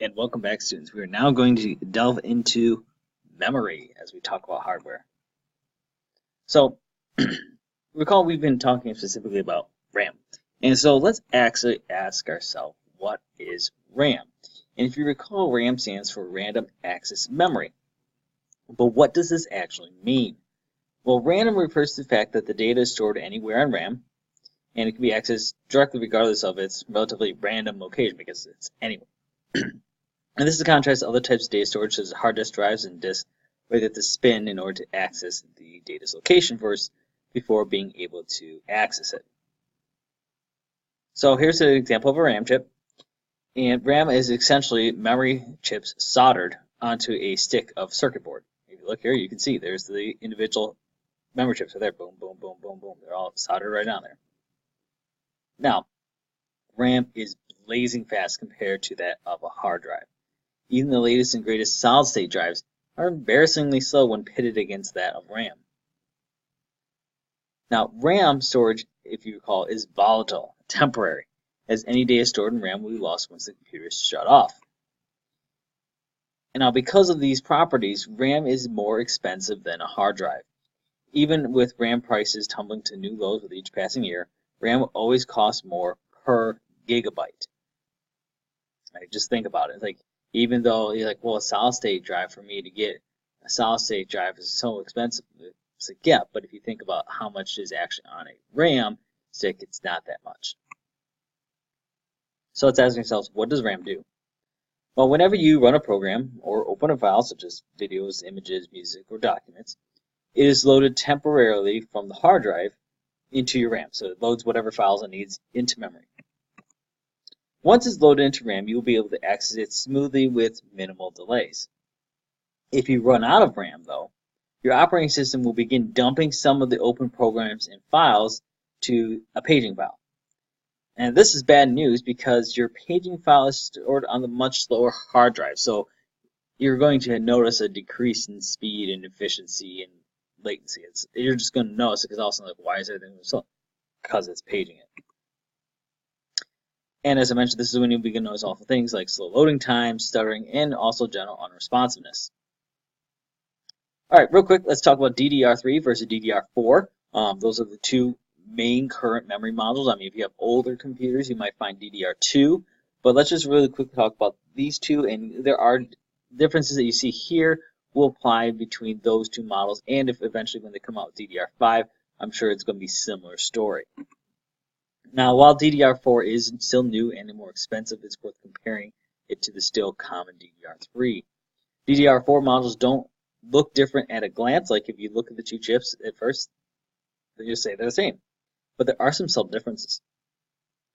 And welcome back, students. We are now going to delve into memory as we talk about hardware. So, recall we've been talking specifically about RAM. And so let's actually ask ourselves, what is RAM? And if you recall, RAM stands for Random Access Memory. But what does this actually mean? Well, random refers to the fact that the data is stored anywhere on RAM, and it can be accessed directly regardless of its relatively random location because it's anywhere. And this is a contrast to other types of data storage, such as hard disk drives and disks, where they have to spin in order to access the data's location first before being able to access it. So here's an example of a RAM chip. And RAM is essentially memory chips soldered onto a stick of circuit board. If you look here, you can see there's the individual memory chips right there. Boom, boom, boom, boom, boom. They're all soldered right on there. Now, RAM is blazing fast compared to that of a hard drive. Even the latest and greatest solid-state drives are embarrassingly slow when pitted against that of RAM. Now, RAM storage, if you recall, is volatile, temporary, as any data stored in RAM will be lost once the computer is shut off. And now, because of these properties, RAM is more expensive than a hard drive. Even with RAM prices tumbling to new lows with each passing year, RAM will always cost more per gigabyte. Right? Just think about it. It's like, even though you're like, well, a solid-state drive, for me to get a solid-state drive is so expensive. It's like, yeah, but if you think about how much is actually on a RAM stick, it's not that much. So let's ask ourselves, what does RAM do? Well, whenever you run a program or open a file, such as videos, images, music, or documents, it is loaded temporarily from the hard drive into your RAM. So it loads whatever files it needs into memory. Once it's loaded into RAM, you'll be able to access it smoothly with minimal delays. If you run out of RAM, though, your operating system will begin dumping some of the open programs and files to a paging file. And this is bad news because your paging file is stored on the much slower hard drive. So you're going to notice a decrease in speed and efficiency and latency. You're just going to notice it because also like, why is everything so slow? Because it's paging it. And as I mentioned, this is when you begin to notice awful things like slow loading times, stuttering, and also general unresponsiveness. All right, real quick, let's talk about DDR3 versus DDR4. Those are the two main current memory modules. I mean, if you have older computers, you might find DDR2. But let's just really quickly talk about these two. And there are differences that you see here will apply between those two models. And if eventually when they come out with DDR5, I'm sure it's going to be a similar story. Now, while DDR4 is still new and more expensive, it's worth comparing it to the still common DDR3. DDR4 models don't look different at a glance. Like if you look at the two chips at first, then you'll say they're the same. But there are some subtle differences.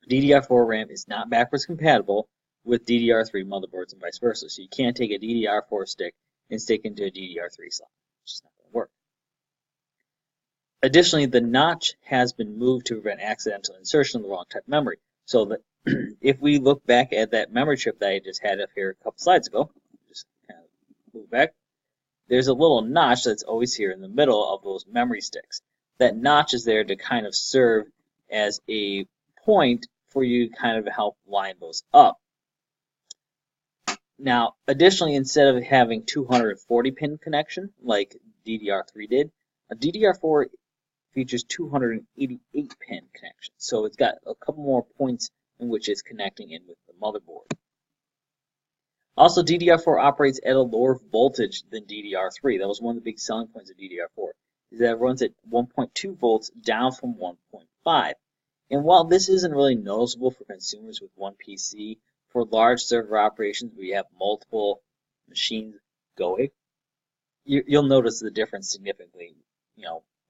DDR4 RAM is not backwards compatible with DDR3 motherboards and vice versa. So you can't take a DDR4 stick and stick into a DDR3 slot. It's just not going to work. Additionally, the notch has been moved to prevent accidental insertion of the wrong type of memory. So that if we look back at that memory chip that I just had up here a couple slides ago, just kind of move back, there's a little notch that's always here in the middle of those memory sticks. That notch is there to kind of serve as a point for you to kind of help line those up. Now, additionally, instead of having 240-pin connection like DDR3 did, a DDR4 features 288-pin connection. So it's got a couple more points in which it's connecting in with the motherboard. Also, DDR4 operates at a lower voltage than DDR3. That was one of the big selling points of DDR4, is that it runs at 1.2 volts down from 1.5. And while this isn't really noticeable for consumers with one PC, for large server operations where you have multiple machines going, you'll notice the difference significantly,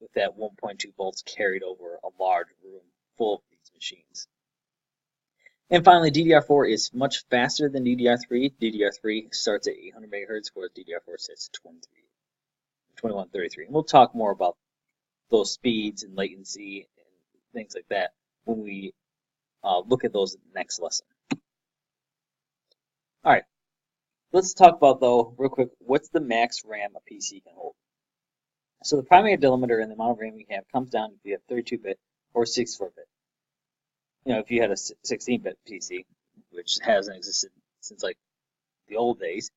with that 1.2 volts carried over a large room full of these machines. And finally, DDR4 is much faster than DDR3. DDR3 starts at 800 megahertz, whereas DDR4 sits at 2133. And we'll talk more about those speeds and latency and things like that when we look at those in the next lesson. All right, let's talk about, though, real quick, what's the max RAM a PC can hold? So the primary delimiter in the amount of RAM you have comes down if you have 32-bit or 64-bit. If you had a 16-bit PC, which hasn't existed since like the old days,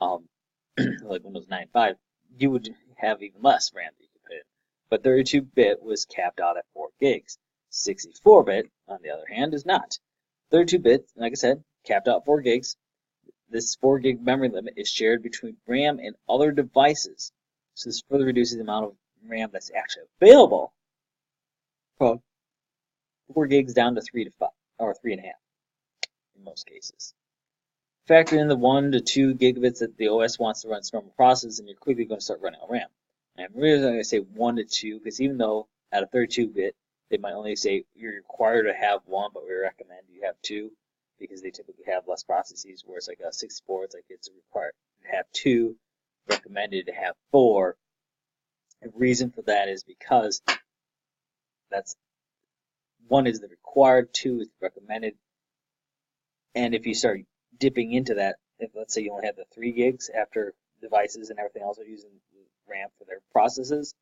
like Windows 9.5, you would have even less RAM that you could put in. But 32-bit was capped out at 4 gigs. 64-bit, on the other hand, is not. 32-bit, like I said, capped out 4 gigs. This 4 gig memory limit is shared between RAM and other devices. So this further reduces the amount of RAM that's actually available from 4 gigs down to 3 to 5, or 3.5 in most cases. Factor in the 1 to 2 gigabits that the OS wants to run its normal process, and you're quickly going to start running out of RAM. And I'm really going to say 1 to 2, because even though at a 32-bit, they might only say you're required to have 1, but we recommend you have 2, because they typically have less processes, whereas like a 64, it's like it's required to have 2, recommended to have 4. The reason for that is because that's 1 is the required, 2 is recommended, and if you start dipping into that, if let's say you only have the 3 gigs after devices and everything else are using RAM for their processes,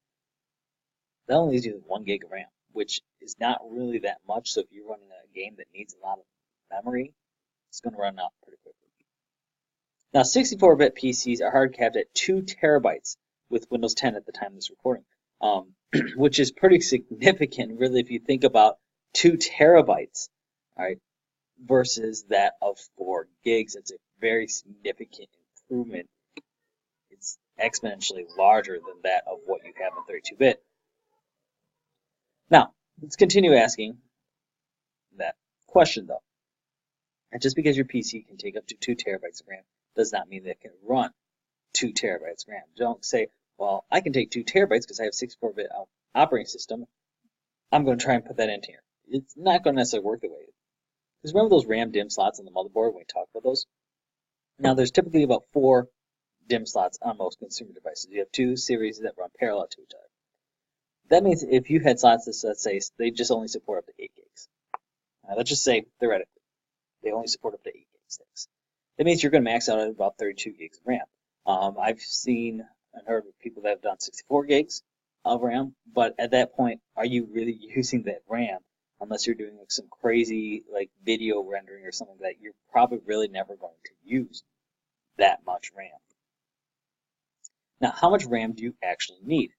that only leaves you with 1 gig of RAM, which is not really that much. So if you're running a game that needs a lot of memory, it's going to run out pretty quickly. Now, 64-bit PCs are hard capped at 2 terabytes with Windows 10 at the time of this recording, which is pretty significant, really, if you think about 2 terabytes, all right, versus that of 4 gigs. It's a very significant improvement. It's exponentially larger than that of what you have in 32-bit. Now, let's continue asking that question, though. And just because your PC can take up to 2 terabytes of RAM does not mean that it can run 2 terabytes of RAM. Don't say, well, I can take 2 terabytes because I have 64-bit operating system. I'm going to try and put that in here. It's not going to necessarily work the way it is. Because remember those RAM DIMM slots on the motherboard when we talked about those? Now, there's typically about 4 DIMM slots on most consumer devices. You have 2 series that run parallel to each other. That means if you had slots that, let's say, they just only support up to 8 gigs. Now, let's just say, theoretically, they only support up to 8 gigs. That means you're going to max out at about 32 gigs of RAM. I've seen and heard of people that have done 64 gigs of RAM, but at that point, are you really using that RAM? Unless you're doing like some crazy like video rendering or something like that, you're probably really never going to use that much RAM. Now, how much RAM do you actually need?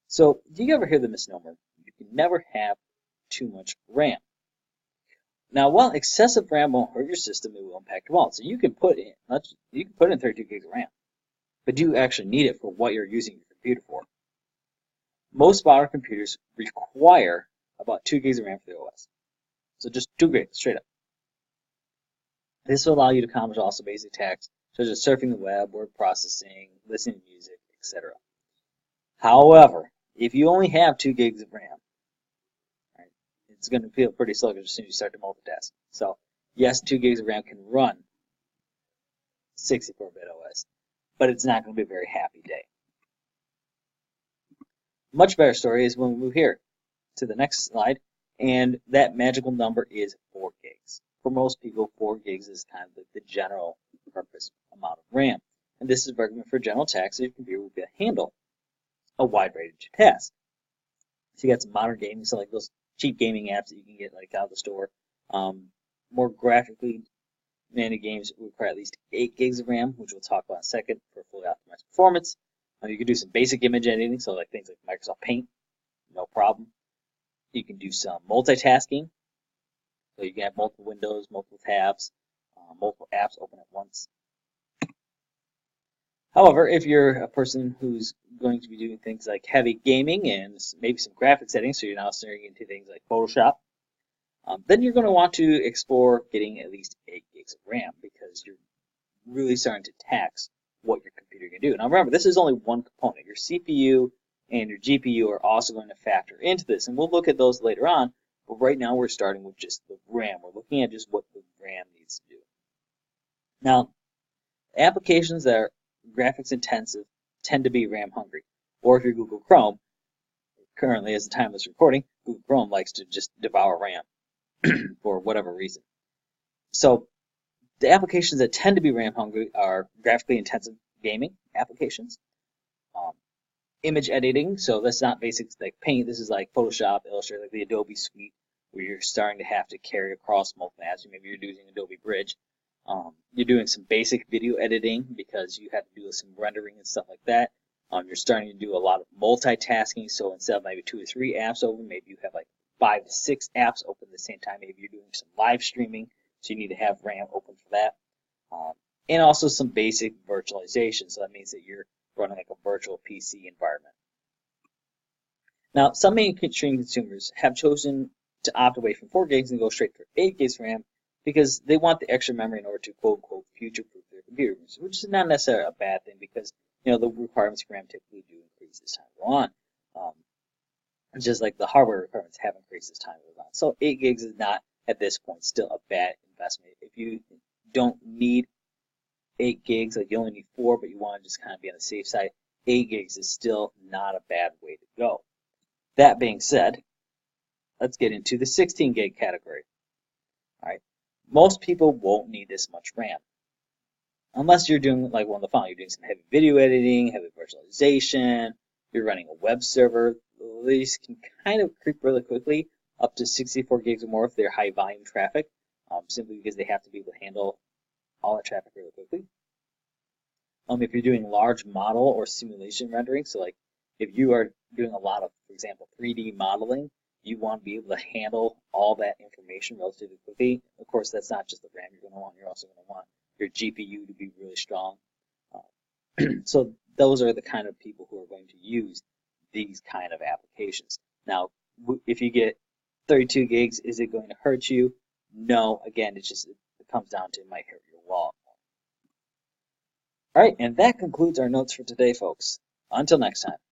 So, do you ever hear the misnomer, you can never have too much RAM? Now, while excessive RAM won't hurt your system, it will impact your wallet. So you can put in 32 gigs of RAM, but do you actually need it for what you're using your computer for? Most modern computers require about 2 gigs of RAM for the OS. So just 2 gigs, straight up. This will allow you to accomplish also basic tasks such as surfing the web, word processing, listening to music, etc. However, if you only have 2 gigs of RAM, right, it's going to feel pretty sluggish as soon as you start to multitask. So yes, 2 gigs of RAM can run 64-bit OS, but it's not going to be a very happy day. Much better story is when we move here to the next slide, and that magical number is 4 gigs. For most people, 4 gigs is kind of the general purpose amount of RAM. And this is recommended for general tasks so your computer will be able to handle a wide range of tasks. So you got some modern gaming, so like those cheap gaming apps that you can get like out of the store. More graphically demanded games require at least 8 gigs of RAM, which we'll talk about in a second for fully optimized performance. You can do some basic image editing, so like things like Microsoft Paint, no problem. You can do some multitasking, so you can have multiple windows, multiple tabs, multiple apps open at once. However, if you're a person who's going to be doing things like heavy gaming and maybe some graphic settings, so you're now starting into things like Photoshop, then you're going to want to explore getting at least 8 gigs of RAM because you're really starting to tax what your computer can do. Now remember, this is only one component. Your CPU and your GPU are also going to factor into this, and we'll look at those later on, but right now we're starting with just the RAM. We're looking at just what the RAM needs to do. Now, applications that are graphics intensive tend to be RAM hungry, or if you're Google Chrome, currently as the time of this recording, Google Chrome likes to just devour RAM for whatever reason. So the applications that tend to be RAM hungry are graphically intensive gaming applications, image editing, so that's not basics like Paint, this is like Photoshop, Illustrator, like the Adobe suite, where you're starting to have to carry across multiple apps. Maybe you're using Adobe Bridge. You're doing some basic video editing because you have to do some rendering and stuff like that. You're starting to do a lot of multitasking, so instead of maybe 2 or 3 apps open, maybe you have like 5 to 6 apps open at the same time. Maybe you're doing some live streaming, so you need to have RAM open for that. And also some basic virtualization, so that means that you're running like a virtual PC environment. Now, some mainstream consumers have chosen to opt away from 4 gigs and go straight for 8 gigs RAM because they want the extra memory in order to quote-unquote future-proof their computers, which is not necessarily a bad thing because, you know, the requirements for RAM typically do increase as time goes on. Just like the hardware requirements have increased as time goes on. So 8 gigs is not, at this point, still a bad investment. If you don't need 8 gigs, like you only need 4, but you want to just kind of be on the safe side, 8 gigs is still not a bad way to go. That being said, let's get into the 16 gig category. All right, most people won't need this much RAM. Unless you're doing like one of the following, you're doing some heavy video editing, heavy virtualization, you're running a web server. These can kind of creep really quickly up to 64 gigs or more if they're high volume traffic, simply because they have to be able to handle all that traffic really quickly. If you're doing large model or simulation rendering, so like if you are doing a lot of, for example, 3D modeling, you want to be able to handle all that information relatively quickly. Of course, that's not just the RAM you're going to want. You're also going to want your GPU to be really strong. So those are the kind of people who are going to use these kind of applications. Now, if you get 32 gigs, is it going to hurt you? No. Again, it comes down to it might hurt your wallet. All right, and that concludes our notes for today, folks. Until next time.